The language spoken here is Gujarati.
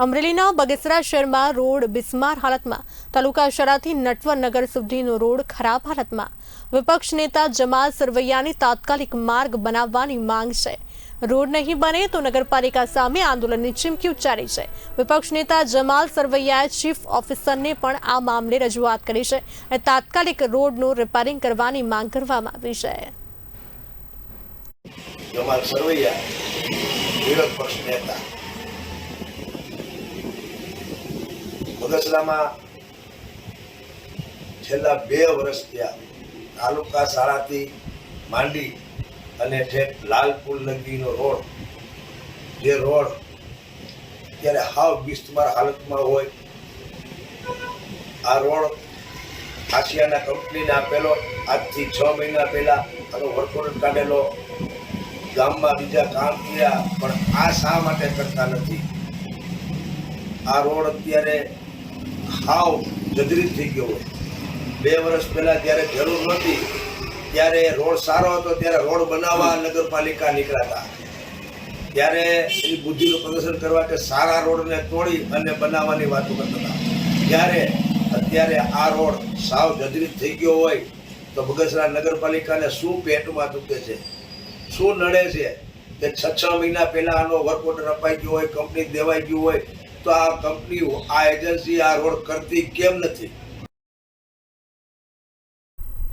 અમરેલીના બગસરા શહેરમાં રોડ બિસ્માર હાલતમાં, તાલુકા શરાથી નટવરનગર સુધીનો રોડ ખરાબ હાલતમાં। વિપક્ષ નેતા જમાલ સરવૈયાની તાત્કાલિક માર્ગ બનાવવાની માંગ છે। રોડ નહીં બને તો નગરપાલિકા સામે આંદોલનની ચીમકી ઉચ્ચારી છે। વિપક્ષ નેતા જમાલ સરવૈયાએ ચીફ ઓફિસરને પણ આ મામલે રજૂઆત કરી છે અને તાત્કાલિક રોડનું રિપેરિંગ કરવાની માંગ કરવામાં આવી છે। જમાલ સરવૈયા વિરોધ પક્ષ નેતા બગસરામાં છેલ્લા 2 વર્ષ થયા તાલુકા શાળાથી માંડી અને ઠેક લાલપુર લગીનો રોડ, જે રોડ ત્યારે હાવ બિસ્માર હાલતમાં હોય। આ રોડ આશિયાના કંપનીને આપેલો, આજથી 6 મહિના પહેલા આનો વર્ક ઓર્ડર કાઢેલો, ગામમાં બીજા કામ કર્યા, પણ આ શા માટે કરતા નથી? આ રોડ અત્યારે હાવ જર્જરિત થઈ ગયો હોય। 2 વર્ષ પહેલા જ્યારે જરૂર નહોતી ત્યારે રોડ સારો હતો, ત્યારે રોડ બનાવવા નગરપાલિકા નીકળ્યા હતા, ત્યારે એની બુદ્ધિનું પ્રદર્શન કરવા કે સારા રોડને તોડી અને બનાવવાની વાતો કરતા હતા। ત્યારે અત્યારે આ રોડ સાવ જર્જરિત થઈ ગયો હોય તો બગસરા નગરપાલિકાને શું પેટમાં દુખે છે, શું નડે છે કે 6 મહિના પહેલા આનો વર્ક ઓર્ડર અપાઈ ગયો હોય, કંપની દેવાઈ ગયું હોય, તો આ કંપની, આ એજન્સી આ રોડ કરતી કેમ નથી?